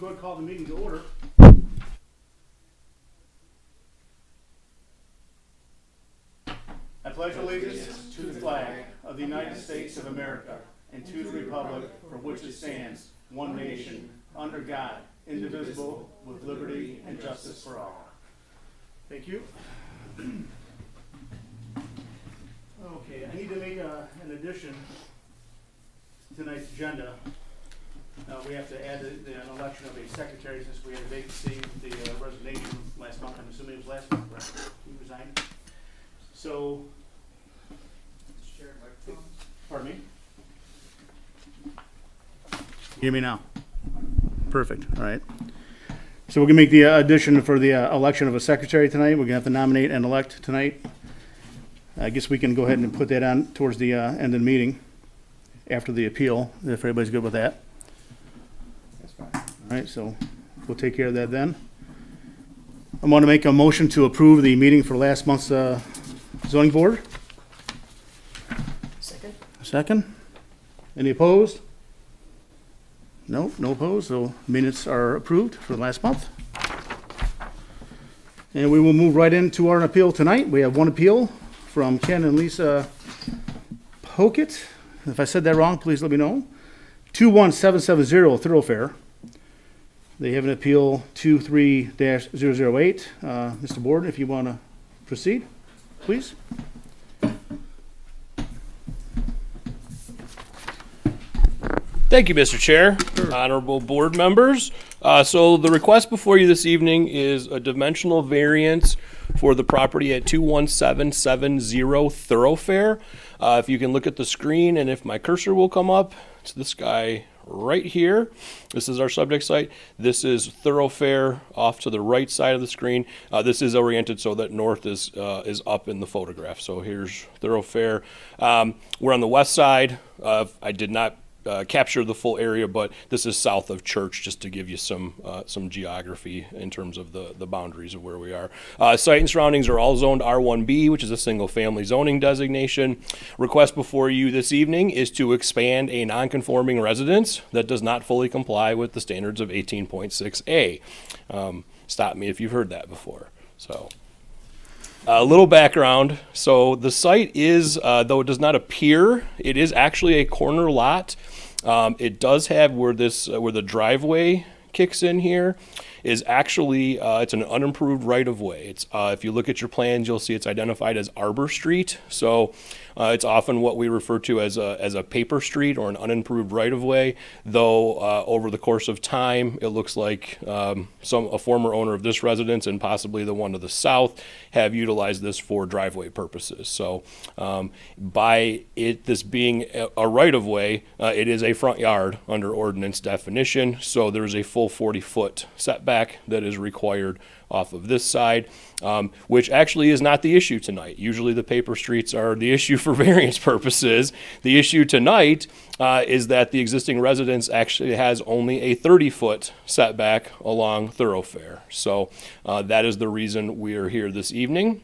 go ahead and call the meeting to order. I pledge allegiance to the flag of the United States of America and to the republic for which it stands, one nation, under God, indivisible, with liberty and justice for all. Thank you. Okay, I need to make an addition to tonight's agenda. We have to add an election of a secretary since we had a vacancy with the resignation last month. I'm assuming it was last month, right? He resigned. So, pardon me? You hear me now? Perfect. All right. So we're going to make the addition for the election of a secretary tonight. We're going to have to nominate and elect tonight. I guess we can go ahead and put that on towards the end of the meeting after the appeal, if everybody's good with that. That's fine. All right, so we'll take care of that then. I want to make a motion to approve the meeting for last month's zoning board. Second? Second? Any opposed? No opposed, so minutes are approved for last month. And we will move right into our appeal tonight. We have one appeal from Ken and Lisa Pokett. If I said that wrong, please let me know. 21770 Thoroughfare. They have an appeal 23-008. Mr. Board, if you want to proceed, please. Thank you, Mr. Chair, honorable board members. So the request before you this evening is a dimensional variance for the property at 21770 Thoroughfare. If you can look at the screen and if my cursor will come up, it's this guy right here. This is our subject site. This is Thoroughfare off to the right side of the screen. This is oriented so that north is up in the photograph. So here's Thoroughfare. We're on the west side. I did not capture the full area, but this is south of Church, just to give you some geography in terms of the boundaries of where we are. Site and surroundings are all zoned R1B, which is a single-family zoning designation. Request before you this evening is to expand a non-conforming residence that does not fully comply with the standards of 18.6A. Stop me if you've heard that before. So, a little background. So the site is, though it does not appear, it is actually a corner lot. It does have where the driveway kicks in here is actually, it's an unimproved right-of-way. It's if you look at your plans, you'll see it's identified as Arbor Street. So it's often what we refer to as a paper street or an unimproved right-of-way, though over the course of time, it looks like a former owner of this residence and possibly the one to the south have utilized this for driveway purposes. So by this being a right-of-way, it is a front yard under ordinance definition, so there's a full 40-foot setback that is required off of this side, which actually is not the issue tonight. Usually the paper streets are the issue for variance purposes. The issue tonight is that the existing residence actually has only a 30-foot setback along Thoroughfare. So that is the reason we are here this evening.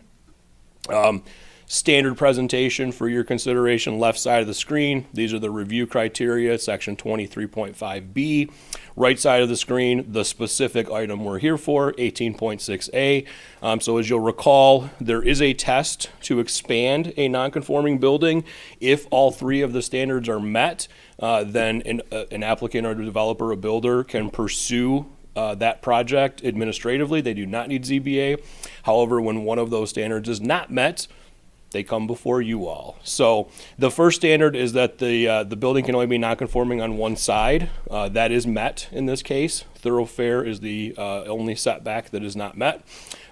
Standard presentation for your consideration, left side of the screen. These are the review criteria, section 23.5B. Right side of the screen, the specific item we're here for, 18.6A. So as you'll recall, there is a test to expand a non-conforming building. If all three of the standards are met, then an applicant or a developer, a builder, can pursue that project administratively. They do not need ZBA. However, when one of those standards is not met, they come before you all. So the first standard is that the building can only be non-conforming on one side. That is met in this case. Thoroughfare is the only setback that is not met.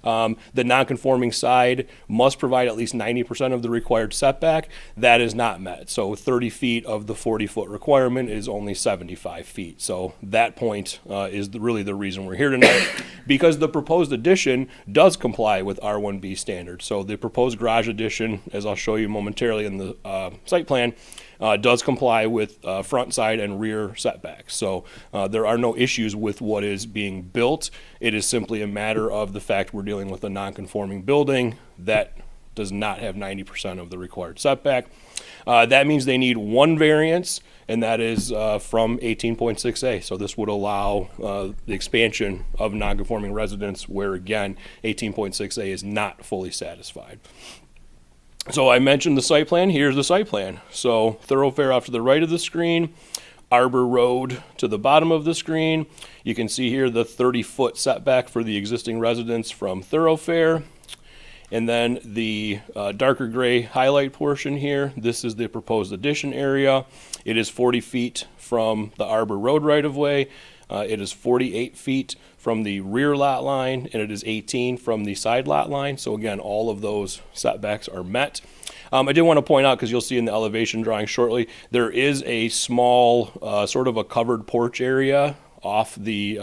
The non-conforming side must provide at least 90% of the required setback. That is not met. So 30 feet of the 40-foot requirement is only 75 feet. So that point is really the reason we're here tonight, because the proposed addition does comply with R1B standards. So the proposed garage addition, as I'll show you momentarily in the site plan, does comply with front, side, and rear setbacks. So there are no issues with what is being built. It is simply a matter of the fact we're dealing with a non-conforming building that does not have 90% of the required setback. That means they need one variance, and that is from 18.6A. So this would allow the expansion of non-conforming residence where, again, 18.6A is not fully satisfied. So I mentioned the site plan. Here's the site plan. So thoroughfare off to the right of the screen, Arbor Road to the bottom of the screen. You can see here the 30-foot setback for the existing residence from thoroughfare. And then the darker gray highlight portion here, this is the proposed addition area. It is 40 feet from the Arbor Road right-of-way. It is 48 feet from the rear lot line, and it is 18 from the side lot line. So again, all of those setbacks are met. I did want to point out, because you'll see in the elevation drawing shortly, there is a small sort of a covered porch area off the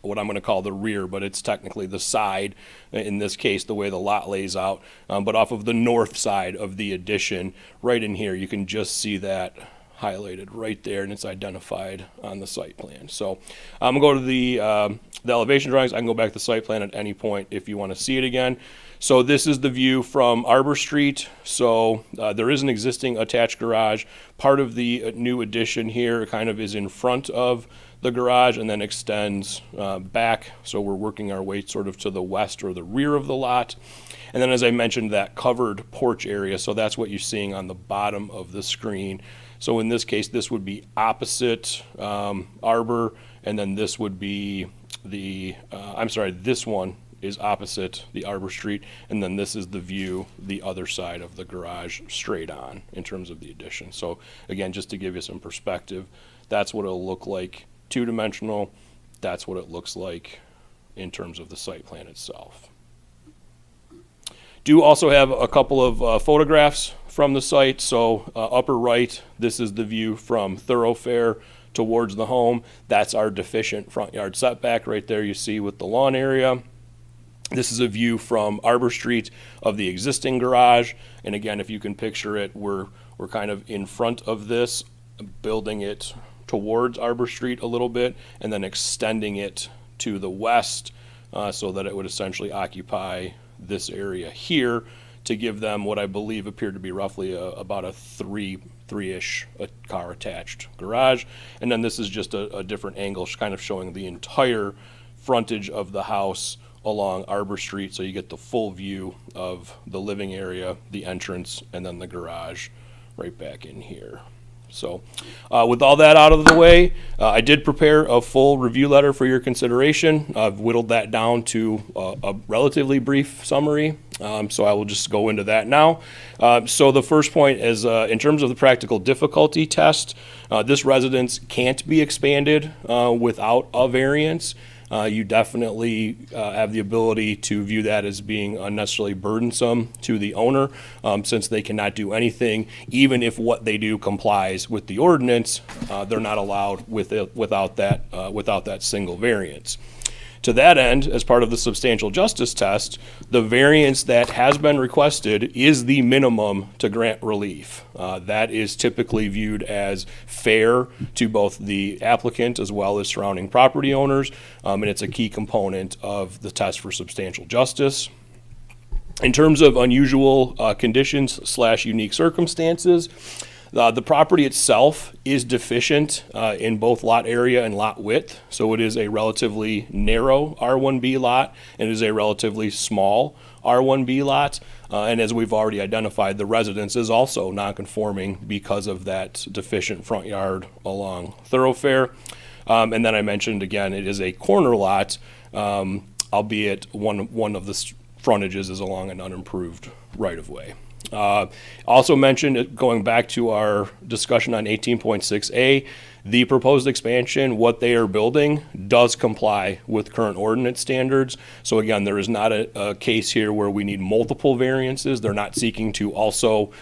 what I'm going to call the rear, but it's technically the side, in this case, the way the lot lays out, but off of the north side of the addition, right in here. You can just see that highlighted right there, and it's identified on the site plan. So I'm going to go to the elevation drawings. I can go back to the site plan at any point if you want to see it again. So this is the view from Arbor Street. So there is an existing attached garage. Part of the new addition here kind of is in front of the garage and then extends back. So we're working our way sort of to the west or the rear of the lot. And then, as I mentioned, that covered porch area. So that's what you're seeing on the bottom of the screen. So in this case, this would be opposite Arbor, and then this would be this one is opposite the Arbor Street, and then this is the view, the other side of the garage straight on in terms of the addition. So again, just to give you some perspective, that's what it'll look like two-dimensional. That's what it looks like in terms of the site plan itself. Do also have a couple of photographs from the site. So upper right, this is the view from thoroughfare towards the home. That's our deficient front yard setback right there you see with the lawn area. This is a view from Arbor Street of the existing garage. And again, if you can picture it, we're kind of in front of this, building it towards Arbor Street a little bit, and then extending it to the west so that it would essentially occupy this area here to give them what I believe appeared to be roughly about a three-ish car attached garage. And then this is just a different angle kind of showing the entire frontage of the house along Arbor Street, so you get the full view of the living area, the entrance, and then the garage right back in here. So with all that out of the way, I did prepare a full review letter for your consideration. I've whittled that down to a relatively brief summary, so I will just go into that now. So the first point is in terms of the practical difficulty test, this residence can't be expanded without a variance. You definitely have the ability to view that as being unnecessarily burdensome to the owner, since they cannot do anything, even if what they do complies with the ordinance. They're not allowed without that single variance. To that end, as part of the substantial justice test, the variance that has been requested is the minimum to grant relief. That is typically viewed as fair to both the applicant as well as surrounding property owners, and it's a key component of the test for substantial justice. In terms of unusual conditions / unique circumstances, the property itself is deficient in both lot area and lot width, so it is a relatively narrow R1B lot and it is a relatively small R1B lot. And as we've already identified, the residence is also non-conforming because of that deficient front yard along thoroughfare. And then I mentioned again, it is a corner lot, albeit one of the frontages is along an unimproved right-of-way. Also mentioned, going back to our discussion on 18.6A, the proposed expansion, what they are building, does comply with current ordinance standards. So again, there is not a case here where we need multiple variances. They're not seeking to also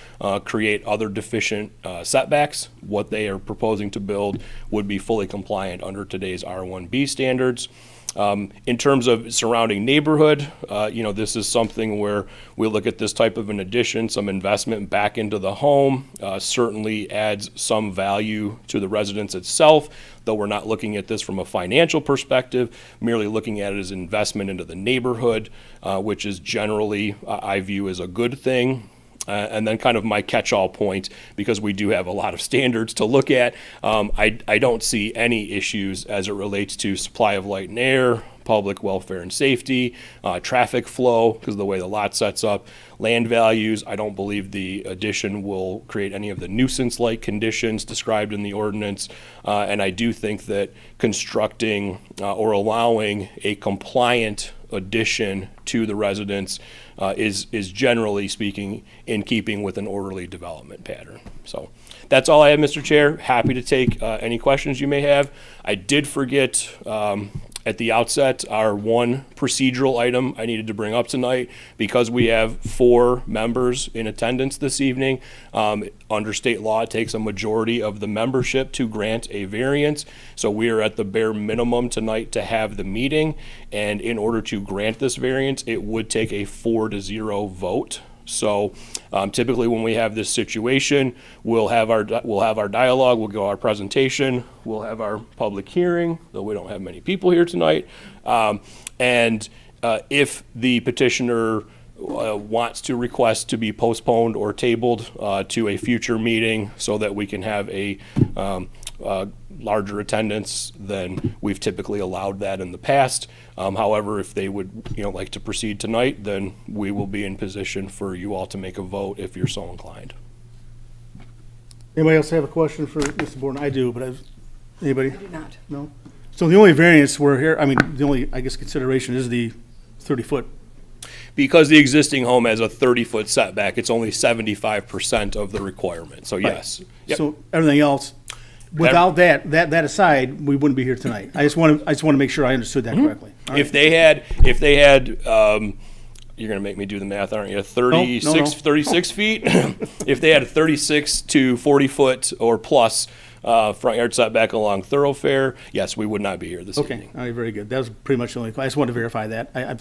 create other deficient setbacks. What they are proposing to build would be fully compliant under today's R1B standards. In terms of surrounding neighborhood, this is something where we look at this type of an addition, some investment back into the home, certainly adds some value to the residence itself, though we're not looking at this from a financial perspective, merely looking at it as investment into the neighborhood, which is generally, I view as a good thing. And then kind of my catch-all point, because we do have a lot of standards to look at, I don't see any issues as it relates to supply of light and air, public welfare and safety, traffic flow, because of the way the lot sets up, land values. I don't believe the addition will create any of the nuisance-like conditions described in the ordinance. And I do think that constructing or allowing a compliant addition to the residence is generally speaking in keeping with an orderly development pattern. So that's all I have, Mr. Chair. Happy to take any questions you may have. I did forget at the outset our one procedural item I needed to bring up tonight. Because we have 4 members in attendance this evening, under state law it takes a majority of the membership to grant a variance. So we are at the bare minimum tonight to have the meeting, and in order to grant this variance it would take a 4-0 vote. So typically when we have this situation, we'll have our dialogue, we'll go our presentation, we'll have our public hearing, though we don't have many people here tonight. And if the petitioner wants to request to be postponed or tabled to a future meeting so that we can have a larger attendance, then we've typically allowed that in the past. However, if they would like to proceed tonight, then we will be in position for you all to make a vote if you're so inclined. Anybody else have a question for Mr. Borden? I do, but anybody? I do not. No? So the only variance we're here, I mean, the only, I guess, consideration is the 30-foot. Because the existing home has a 30-foot setback, it's only 75% of the requirement, so yes. Yep. So everything else, without that aside, we wouldn't be here tonight. I just want to make sure I understood that correctly. All right. If they had, you're gonna make me do the math, aren't you? 36 feet? If they had a 36 to 40 foot or plus front yard setback along thoroughfare, yes, we would not be here this Okay, evening. all right, very good. That was pretty much the only, I just wanted to verify that. I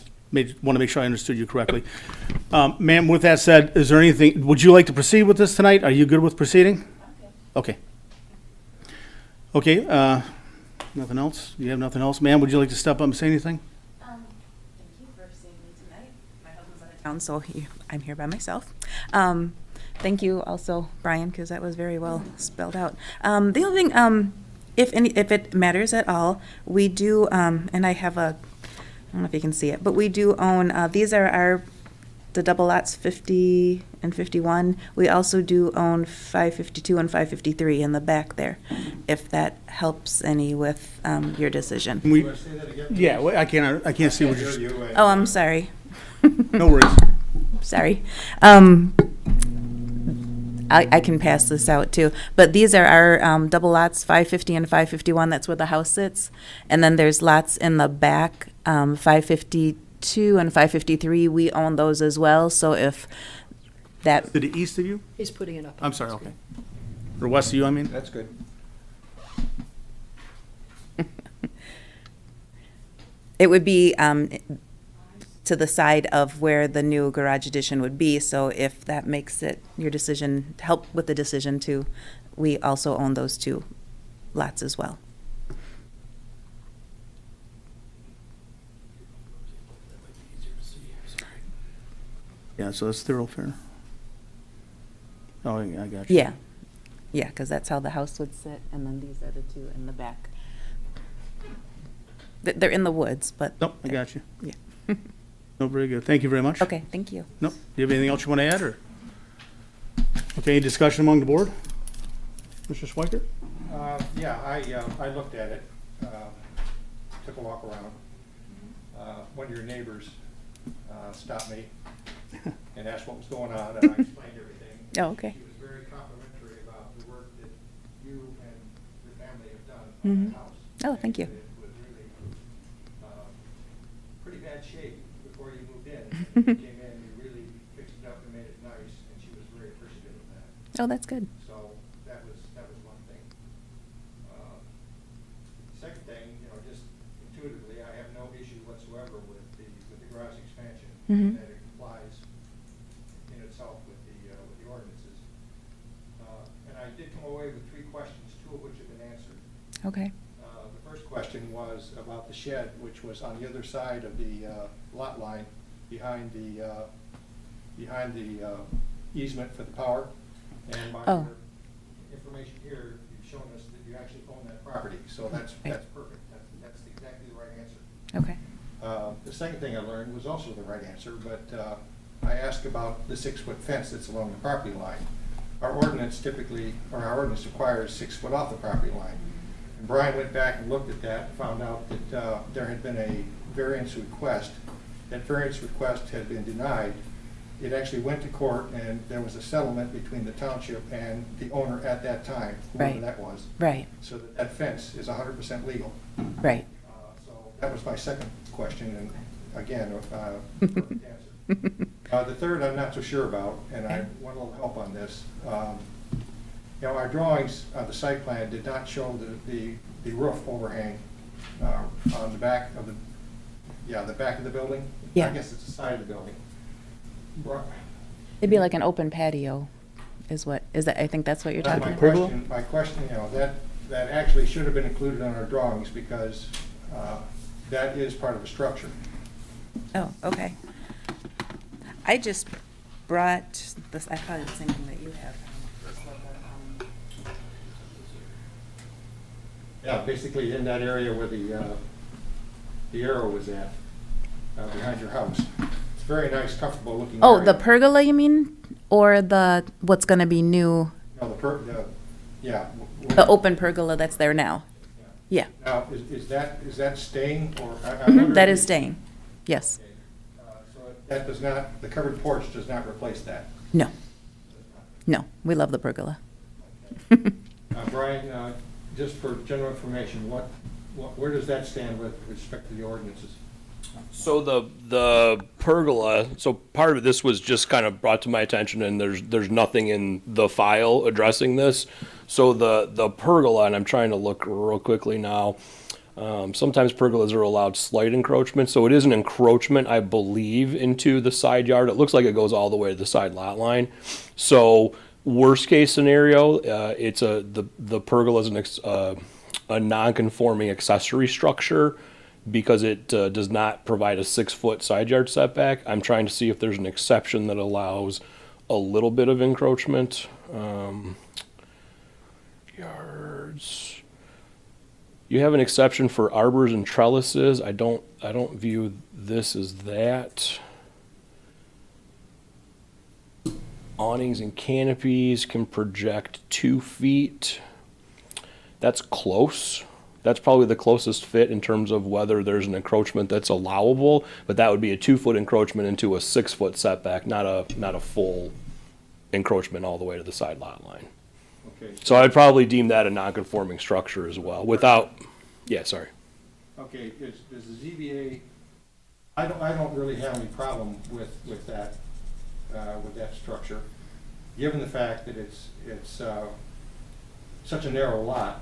want to make sure I understood you correctly. Ma'am, with that said, is there anything, would you like to proceed with this tonight? Are you good with proceeding? Okay. Okay, nothing else? You have nothing else? Ma'am, would you like to step up and say anything? Thank you for seeing me tonight. My husband's out of town, so I'm here by myself. Thank you also, Brian, because that was very well spelled out. The only thing, if it matters at all, we do, and I have I don't know if you can see it, but we do own, these are the double lots 50 and 51. We also do own 552 and 553 in the back there, if that helps any with your decision. We, You wanna say that again? yeah, well, I can't see what you're, Oh, I'm sorry. no worries. Sorry. I can pass this out too, but these are our double lots, 550 and 551. That's where the house sits, and then there's lots in the back, 552 and 553. We own those as well. So if that To the east of you? He's putting it up. on I'm the sorry, screen. okay. Or west of you, I mean? That's good. it would be to the side of where the new garage addition would be. So if that makes it your decision, help with the decision too, we also own those 2 lots as well. Yeah, so it's thoroughfare. Oh, yeah, I got you. Yeah, yeah, because that's how the house would sit, and then these are the 2 in the back. They're in the woods, but. Nope, I got you. Yeah. No, very good. Thank you very much. Okay, thank you. Nope. Do you have anything else you want to add, or? Okay, any discussion among the board? Mr. Schweikert? Yeah, I looked at it, took a walk around. One of your neighbors stopped me and asked what was going on, and I explained everything. Oh, okay. She was very complimentary about the work that you and your family have done on the house. Oh, thank you. It was really pretty bad shape before you moved in. When you came in, you really fixed it up and made it nice, and she was very appreciative of that. Oh, that's good. So that was one thing. Second thing, just intuitively, I have no issue whatsoever with the garage expansion. Mhm. That it complies in itself with the ordinances. And I did come away with 3 questions, 2 of which have been answered. Okay. The first question was about the shed, which was on the other side of the lot line, behind the easement for the power. And by Oh. your information here, you've shown us that you actually own that property, so that's perfect. That's exactly the right answer. Okay. The second thing I learned was also the right answer, but I asked about the 6-foot fence that's along the property line. Our ordinance requires 6 foot off the property line. And Brian went back and looked at that and found out that there had been a variance request. That variance request had been denied. It actually went to court, and there was a settlement between the township and the owner at that time, whoever Right. that was. Right. So that fence is 100% legal. Right. So that was my second question, and again, perfect answer. The third I'm not so sure about, and I want a little help on this. You know, our drawings on the site plan did not show the roof overhang on the back of the back of the building. Yeah. I guess it's the side of the building. It'd be like an open patio, is that, I think that's what you're That's talking my about. My question, you know, that actually should have been included on our drawings because that is part of the structure. Oh, okay. I just brought this, I probably the same thing that you have. Yeah, basically in that area where the arrow was at, behind your house. It's a very nice, comfortable looking Oh, area. the pergola, you mean? Or what's gonna be new, No, yeah. the open pergola that's there now? Yeah. Now, is that staying or? I Mhm, wonder that if is you- staying, yes. Okay. So that does not, the covered porch does not replace that. No, no, we love the pergola. Brian, just for general information, where does that stand with respect to the ordinances? So the pergola, so part of this was just kind of brought to my attention, and there's nothing in the file addressing this. So the pergola, and I'm trying to look real quickly now. Sometimes pergolas are allowed slight encroachment, so it is an encroachment, I believe, into the side yard. It looks like it goes all the way to the side lot line. So worst case scenario, the pergola is a non-conforming accessory structure because it does not provide a 6-foot side yard setback. I'm trying to see if there's an exception that allows a little bit of encroachment. Yards. You have an exception for arbors and trellises. I don't view this as that. Awnings and canopies can project 2 feet. That's close. That's probably the closest fit in terms of whether there's an encroachment that's allowable, but that would be a 2-foot encroachment into a 6-foot setback, not a full encroachment all the way to the side lot line. Okay. So I'd probably deem that a non-conforming structure as well, without, yeah, sorry. Okay, is the ZBA, I don't really have any problem with that structure, given the fact that it's such a narrow lot,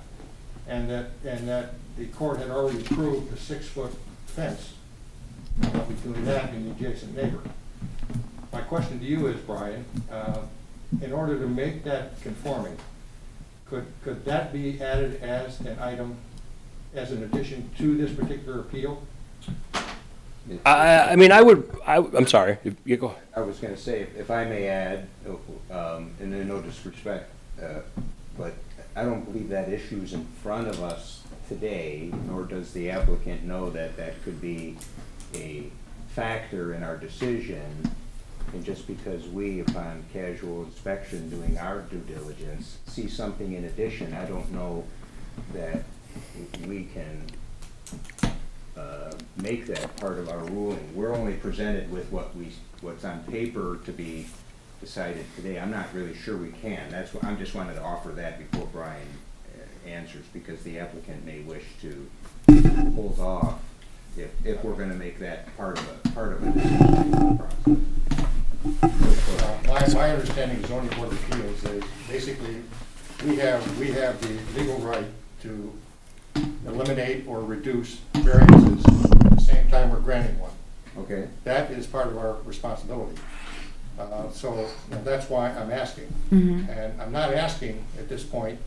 and that the court had already approved a 6-foot fence between that and the adjacent neighbor. My question to you is, Brian, in order to make that conforming, could that be added as an item, as an addition to this particular appeal? I mean, I'm sorry, you go. I was gonna say, if I may add, and in no disrespect, but I don't believe that issue's in front of us today, nor does the applicant know that that could be a factor in our decision. And just because we, upon casual inspection, doing our due diligence, see something in addition, I don't know that we can make that part of our ruling. We're only presented with what's on paper to be decided today. I'm not really sure we can. That's what, I'm just wanted to offer that before Brian answers, because the applicant may wish to hold off if we're gonna make that part of a decision process. My understanding of zoning board of appeals is basically we have the legal right to eliminate or reduce variances at the same time we're granting one. Okay. That is part of our responsibility. So you know, that's why I'm asking. Mhm. And I'm not asking at this point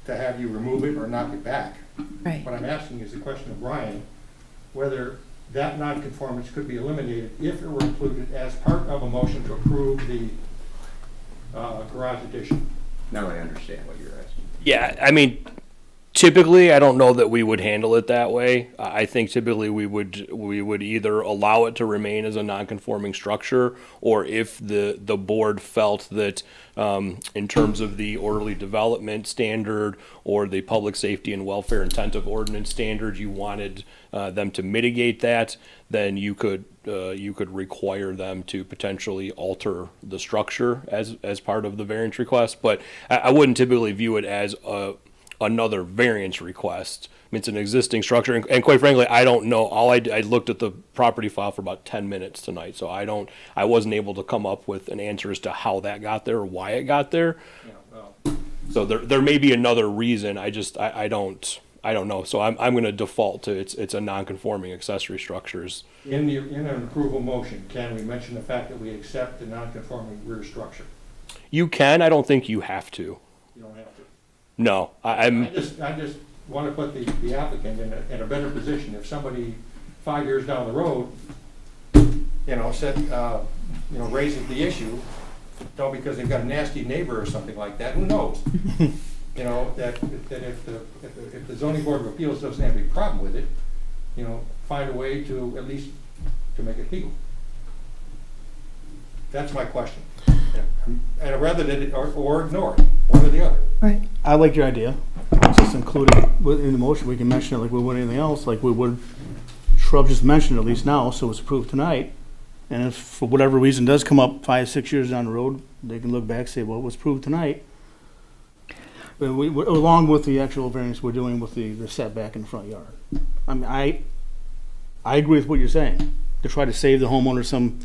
to have you remove it or knock it back. Right. What I'm asking is the question of Brian, whether that nonconformance could be eliminated if it were included as part of a motion to approve the garage addition. Now I understand what you're asking. Yeah, I mean, typically, I don't know that we would handle it that way. I think typically we would either allow it to remain as a non-conforming structure, or if the board felt that, in terms of the orderly development standard or the public safety and welfare intent of ordinance standard, you wanted them to mitigate that, then you could require them to potentially alter the structure as part of the variance request. But I wouldn't typically view it as another variance request. I mean, it's an existing structure, and quite frankly, I don't know. I looked at the property file for about 10 minutes tonight, so I wasn't able to come up with an answer as to how that got there or why it got there. Yeah, well, So there may be another reason. I don't know. So I'm going to default to it's a non-conforming accessory structures. in an approval motion, can we mention the fact that we accept the non-conforming rear structure? You can. I don't think you have to. You don't have to. No, I just want to put the applicant in a better position. If somebody 5 years down the road, raises the issue, because they've got a nasty neighbor or something like that, who knows? That if the zoning board of appeals doesn't have any problem with it, find a way to at least to make it legal. That's my question. And rather than, or ignore it, one or the other. Right. I like your idea. Just include it in the motion. We can mention it like we would anything else, like we would. Shrub just mentioned it at least now, so it's approved tonight. And if for whatever reason does come up 5-6 years down the road, they can look back and say, well, it was approved tonight. But along with the actual variance we're doing with the setback in the front yard. I mean, I agree with what you're saying. To try to save the homeowner some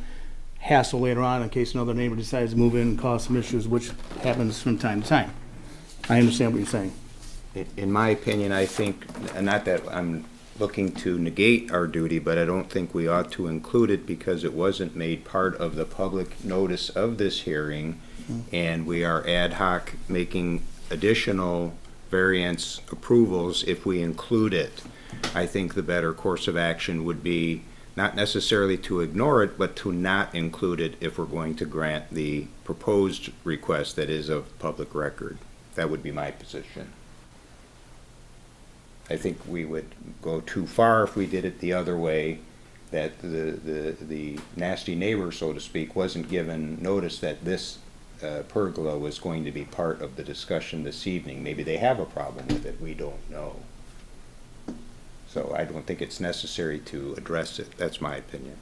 hassle later on in case another neighbor decides to move in and cause some issues, which happens from time to time. I understand what you're saying. In my opinion, I think, and not that I'm looking to negate our duty, but I don't think we ought to include it because it wasn't made part of the public notice of this hearing, and we are ad hoc making additional variance approvals if we include it. I think the better course of action would be not necessarily to ignore it, but to not include it if we're going to grant the proposed request that is of public record. That would be my position. I think we would go too far if we did it the other way, that the nasty neighbor, so to speak, wasn't given notice that this pergola was going to be part of the discussion this evening. Maybe they have a problem with it, we don't know. So I don't think it's necessary to address it. That's my opinion.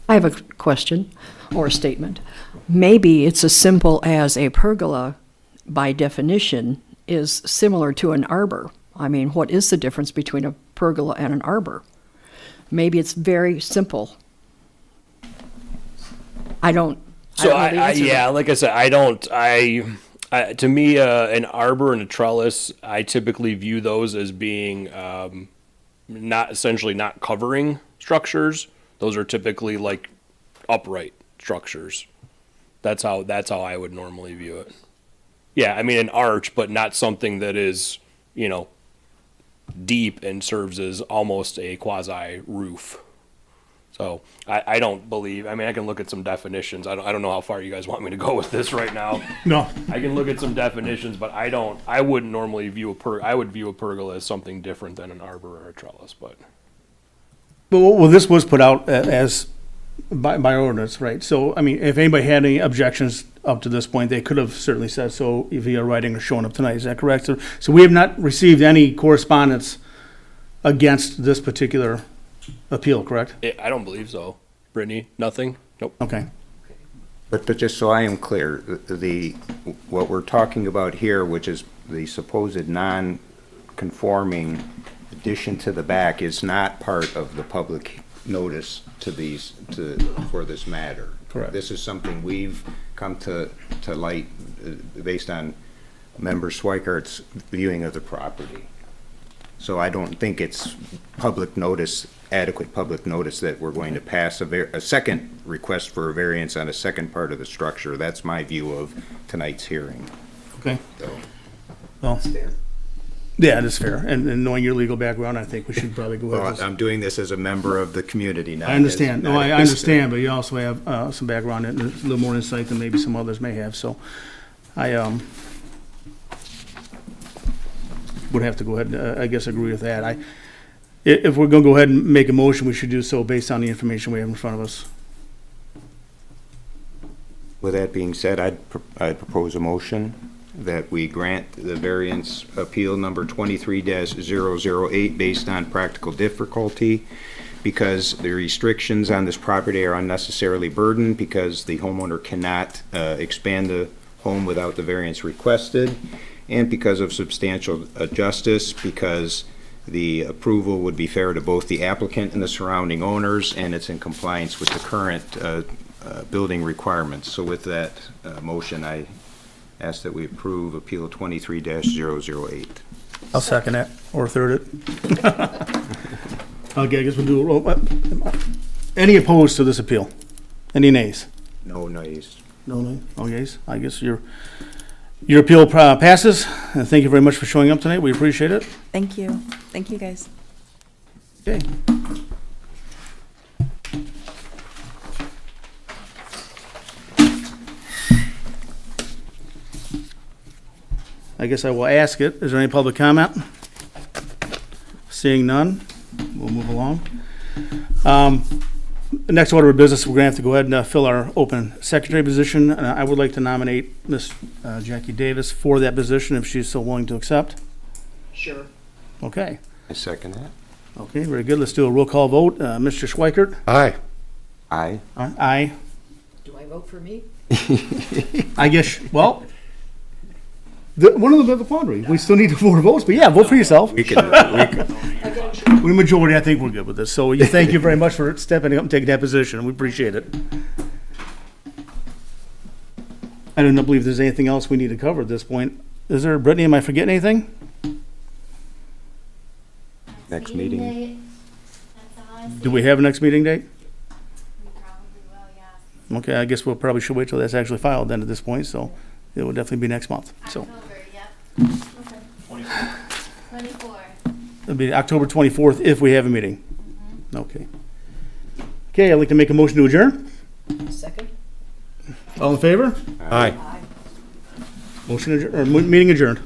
I have a question or a statement. Maybe it's as simple as a pergola, by definition, is similar to an arbor. I mean, what is the difference between a pergola and an arbor? Maybe it's very simple. I don't know the answer to that. like I said, to me, an arbor and a trellis, I typically view those as being not covering structures. Those are typically like upright structures. That's how I would normally view it. Yeah, I mean an arch, but not something that is, deep and serves as almost a quasi roof. So I don't believe. I mean, I can look at some definitions. I don't know how far you guys want me to go with this right now. No. I can look at some definitions, but I wouldn't normally view I would view a pergola as something different than an arbor or a trellis. But Well, this was put out as by ordinance, right? So, I mean, if anybody had any objections up to this point, they could have certainly said so via writing or showing up tonight. Is that correct? So we have not received any correspondence against this particular appeal, correct? I don't believe so. Brittany, nothing. Nope. Okay. But just so I am clear, what we're talking about here, which is the supposed non-conforming addition to the back, is not part of the public notice for this matter. Correct. This is something we've come to light based on Member Schweikart's viewing of the property. So I don't think it's adequate public notice that we're going to pass a second request for a variance on a second part of the structure. That's my view of tonight's hearing. Okay. Well, So, I mean, if anybody had any objections up to this point, they could have certainly said so via writing or showing up tonight. Is that correct? So I don't think it's necessary to address it. That's my opinion. I agree with what you're saying. Yeah, that's fair. And knowing your legal background, I think we should probably go ahead. Well, with- I'm doing this as a member of the community, not I understand. as- No, I not as- understand, but you also have some background and a little more insight than maybe some others may have, so I would have to go ahead, I guess, agree with that. If we're gonna go ahead and make a motion, we should do so based on the information we have in front of us. With that being said, I'd propose a motion that we grant the variance appeal number 23-008 based on practical difficulty because the restrictions on this property are unnecessarily burdened because the homeowner cannot expand the home without the variance requested, and because of substantial justice, because the approval would be fair to both the applicant and the surrounding owners, and it's in compliance with the current building requirements. So with that motion, I ask that we approve Appeal 23-008. I'll second that, or third it. Okay, I guess we'll do a roll. Any opposed to this appeal? Any nays? No nays. No nays? No nays? I guess your appeal passes, and thank you very much for showing up tonight. We appreciate it. Thank you. Thank you, guys. Okay. I guess I will ask it. Is there any public comment? Seeing none, we'll move along. The next order of business, we're gonna have to go ahead and fill our open secretary position. I would like to nominate Miss Jackie Davis for that position if she's so willing to accept. Sure. Okay. I second that. Okay, very good. Let's do a roll call vote. Mr. Schweikert? Aye. Aye. Aye. Do I vote for me? I guess, well, one of them have a quandary. We still need 4 votes, but yeah, vote for yourself. We can, With a majority, I think we're good with this. So thank you very much for stepping up and taking that position. We appreciate it. I don't believe there's anything else we need to cover at this point. Is there, Brittany, am I forgetting anything? next meeting. Date. That's all I see. Do we have a next meeting date? We probably will, yes. Okay, I guess we'll probably should wait till that's actually filed then at this point, so it will definitely be next month. So October, yep. Okay. 24. it'll be October 24th if we have a meeting. Okay. Okay, I'd like to make a motion to adjourn. Second? All in favor? Aye. Motion adjourned, or meeting adjourned.